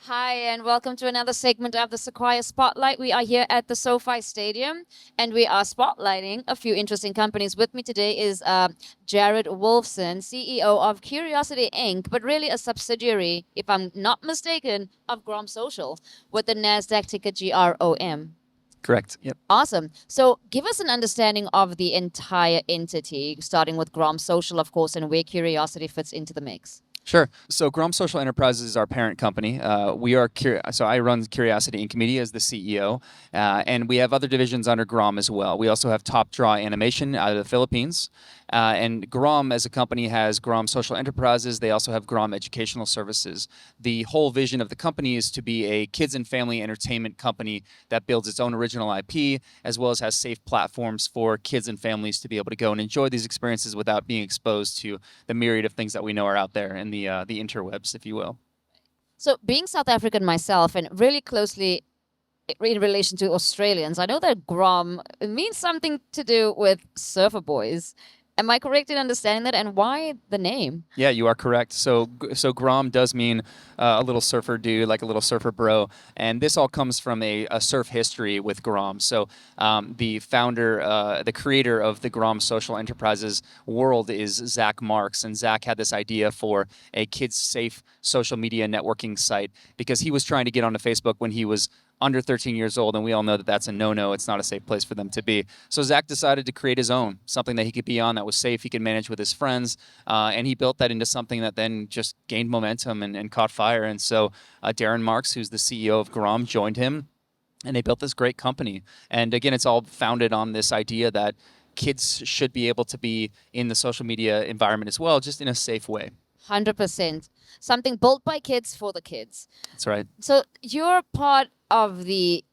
Hi, and welcome to another segment of the Sequire Spotlight. We are here at the SoFi Stadium, and we are spotlighting a few interesting companies. With me today is Jared Wolfson, CEO of Curiosity Inc., but really a subsidiary, if I'm not mistaken, of Grom Social, with the NASDAQ ticker GROM. Correct. Yep. Awesome. So give us an understanding of the entire entity, starting with Grom Social, of course, and where Curiosity fits into the mix. Sure. So Grom Social Enterprises is our parent company. So I run Curiosity Inc. Media as the CEO, and we have other divisions under Grom as well. We also have Top Draw Animation out of the Philippines, and Grom as a company has Grom Social Enterprises. They also have Grom Educational Services. The whole vision of the company is to be a kids and family entertainment company that builds its own original IP, as well as has safe platforms for kids and families to be able to go and enjoy these experiences without being exposed to the myriad of things that we know are out there in the interwebs, if you will. So, being South African myself and really closely in relation to Australians, I know that Grom means something to do with surfer boys. Am I correct in understanding that? And why the name? Yeah, you are correct. So Grom does mean a little surfer dude, like a little surfer bro, and this all comes from a surf history with Grom. So the founder, the creator of the Grom Social Enterprises world is Zach Marks, and Zach had this idea for a kids-safe social media networking site because he was trying to get onto Facebook when he was under 13 years old, and we all know that that's a no-no. It's not a safe place for them to be. So Zach decided to create his own, something that he could be on that was safe, he could manage with his friends, and he built that into something that then just gained momentum and caught fire. And so Darren Marks, who's the CEO of Grom, joined him, and they built this great company. And again, it's all founded on this idea that kids should be able to be in the social media environment as well, just in a safe way. 100%. Something built by kids for the kids. That's right. So, you're part of the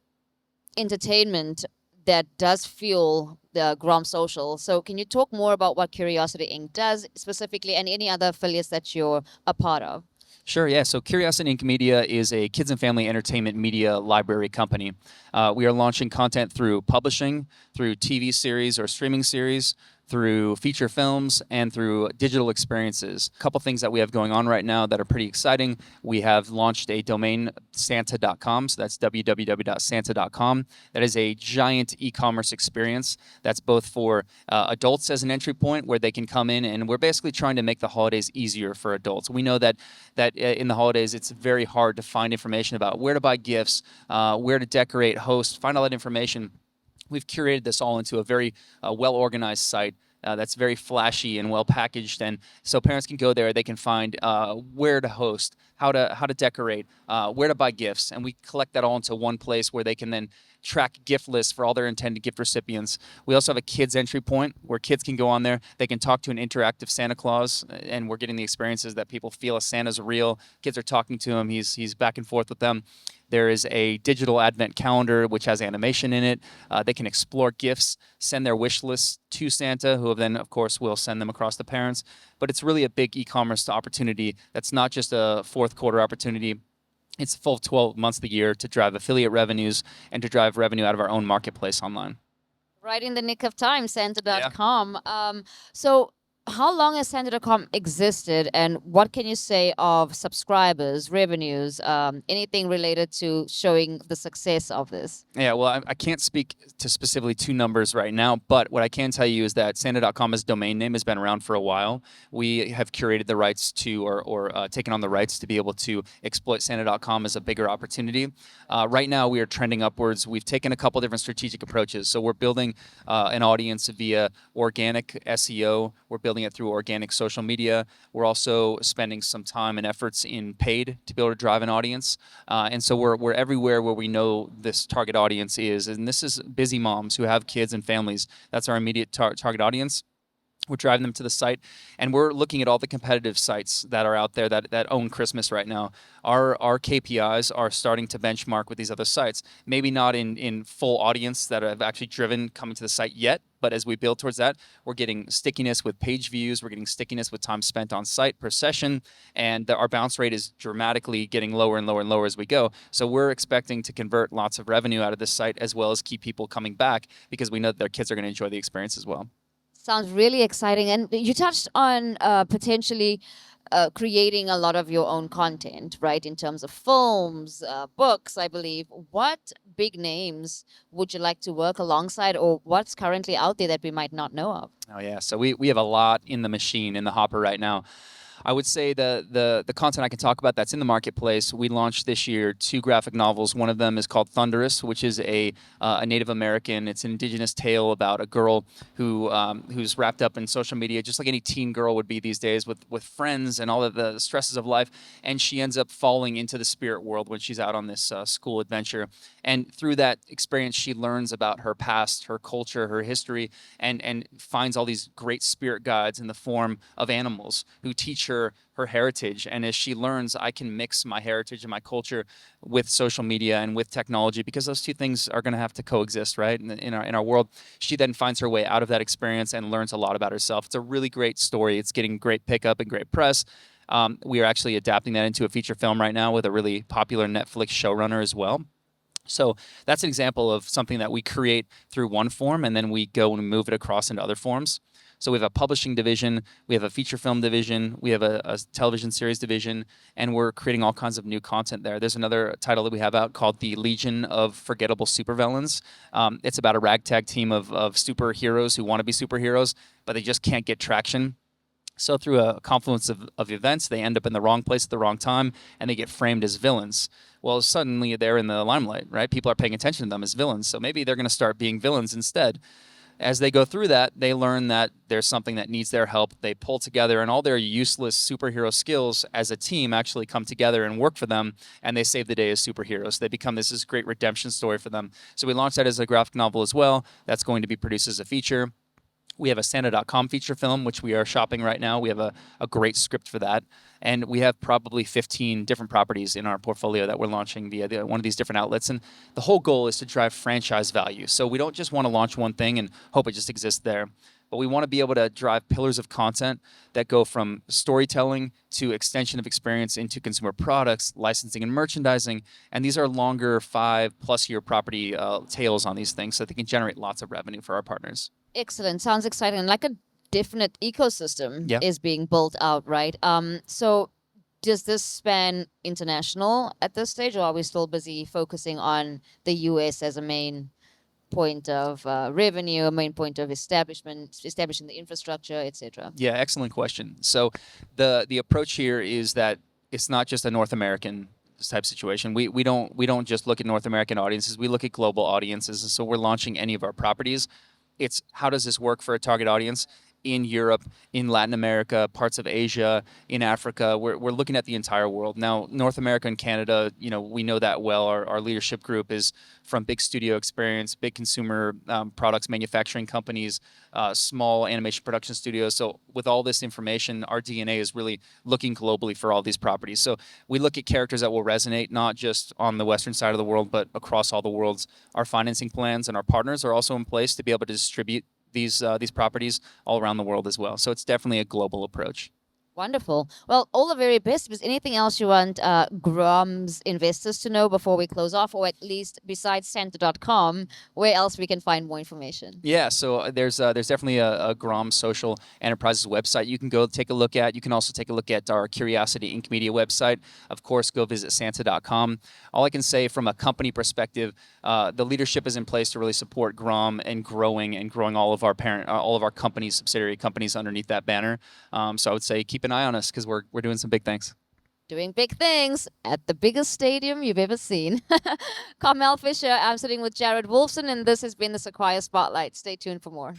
entertainment that does fuel the Grom Social. So can you talk more about what Curiosity Inc. does specifically and any other affiliates that you're a part of? Sure, yeah. So Curiosity Inc. Media is a kids and family entertainment media library company. We are launching content through publishing, through TV series or streaming series, through feature films, and through digital experiences. A couple things that we have going on right now that are pretty exciting. We have launched a domain, Santa.com, so that's www.santa.com. That is a giant e-commerce experience that's both for adults as an entry point where they can come in, and we're basically trying to make the holidays easier for adults. We know that in the holidays it's very hard to find information about where to buy gifts, where to decorate, host, find all that information. We've curated this all into a very well-organized site that's very flashy and well-packaged, and so parents can go there. They can find where to host, how to decorate, where to buy gifts, and we collect that all into one place where they can then track gift lists for all their intended gift recipients. We also have a kids entry point where kids can go on there. They can talk to an interactive Santa Claus, and we're getting the experiences that people feel Santa's real. Kids are talking to him. He's back and forth with them. There is a digital advent calendar which has animation in it. They can explore gifts, send their wish lists to Santa, who then, of course, will send them across to parents. But it's really a big e-commerce opportunity that's not just a fourth quarter opportunity. It's a full 12 months of the year to drive affiliate revenues and to drive revenue out of our own marketplace online. Right in the nick of time, Santa.com. So how long has Santa.com existed, and what can you say of subscribers, revenues, anything related to showing the success of this? Yeah, well, I can't speak to specifically two numbers right now, but what I can tell you is that Santa.com as domain name has been around for a while. We have curated the rights to, or taken on the rights to be able to exploit Santa.com as a bigger opportunity. Right now, we are trending upwards. We've taken a couple different strategic approaches. So we're building an audience via organic SEO. We're building it through organic social media. We're also spending some time and efforts in paid to be able to drive an audience. And so we're everywhere where we know this target audience is. And this is busy moms who have kids and families. That's our immediate target audience. We're driving them to the site, and we're looking at all the competitive sites that are out there that own Christmas right now. Our KPIs are starting to benchmark with these other sites. Maybe not in full audience that have actually driven coming to the site yet, but as we build towards that, we're getting stickiness with page views, we're getting stickiness with time spent on site per session, and our bounce rate is dramatically getting lower and lower and lower as we go. So we're expecting to convert lots of revenue out of this site as well as keep people coming back because we know that their kids are going to enjoy the experience as well. Sounds really exciting. And you touched on potentially creating a lot of your own content, right? In terms of films, books, I believe. What big names would you like to work alongside, or what's currently out there that we might not know of? Oh yeah, so we have a lot in the machine, in the hopper right now. I would say the content I can talk about that's in the marketplace. We launched this year 2 graphic novels. One of them is called Thunderous, which is a Native American. It's an indigenous tale about a girl who's wrapped up in social media, just like any teen girl would be these days, with friends and all of the stresses of life. And she ends up falling into the spirit world when she's out on this school adventure. And through that experience, she learns about her past, her culture, her history, and finds all these great spirit guides in the form of animals who teach her heritage. And as she learns, I can mix my heritage and my culture with social media and with technology, because those two things are going to have to coexist, right? In our world, she then finds her way out of that experience and learns a lot about herself. It's a really great story. It's getting great pickup and great press. We are actually adapting that into a feature film right now with a really popular Netflix showrunner as well. So that's an example of something that we create through one form, and then we go and move it across into other forms. So we have a publishing division, we have a feature film division, we have a television series division, and we're creating all kinds of new content there. There's another title that we have out called The Legion of Forgettable Supervillains. It's about a ragtag team of superheroes who want to be superheroes, but they just can't get traction. So through a confluence of events, they end up in the wrong place at the wrong time, and they get framed as villains. Well, suddenly they're in the limelight, right? People are paying attention to them as villains, so maybe they're going to start being villains instead. As they go through that, they learn that there's something that needs their help. They pull together, and all their useless superhero skills as a team actually come together and work for them, and they save the day as superheroes. They become this great redemption story for them. So we launched that as a graphic novel as well. That's going to be produced as a feature. We have a Santa.com feature film, which we are shopping right now. We have a great script for that. And we have probably 15 different properties in our portfolio that we're launching via one of these different outlets. And the whole goal is to drive franchise value. So we don't just want to launch one thing and hope it just exists there. But we want to be able to drive pillars of content that go from storytelling to extension of experience into consumer products, licensing, and merchandising. And these are longer 5+ year property tails on these things, so they can generate lots of revenue for our partners. Excellent. Sounds exciting. Like a definite ecosystem Yeah. is being built out, right? So does this span international at this stage, or are we still busy focusing on the US as a main point of revenue, a main point of establishing the infrastructure, etc.? Yeah, excellent question. So the approach here is that it's not just a North American type situation. We don't just look at North American audiences. We look at global audiences. And so we're launching any of our properties. It's how does this work for a target audience in Europe, in Latin America, parts of Asia, in Africa. We're looking at the entire world. Now, North America and Canada, we know that well. Our leadership group is from big studio experience, big consumer products manufacturing companies, small animation production studios. So with all this information, our DNA is really looking globally for all these properties. So we look at characters that will resonate not just on the Western side of the world, but across all the worlds. Our financing plans and our partners are also in place to be able to distribute these properties all around the world as well. So it's definitely a global approach. Wonderful. Well, all the very best. Is anything else you want Grom's investors to know before we close off, or at least besides Santa.com, where else we can find more information? Yeah, so there's definitely a Grom Social Enterprises website you can go take a look at. You can also take a look at our Curiosity Inc. Media website. Of course, go visit Santa.com. All I can say from a company perspective, the leadership is in place to really support Grom and growing all of our companies, subsidiary companies underneath that banner. So I would say keep an eye on us because we're doing some big things. Doing big things at the biggest stadium you've ever seen. Carmel Fisher, I'm sitting with Jared Wolfson, and this has been the Sequire Spotlight. Stay tuned for more.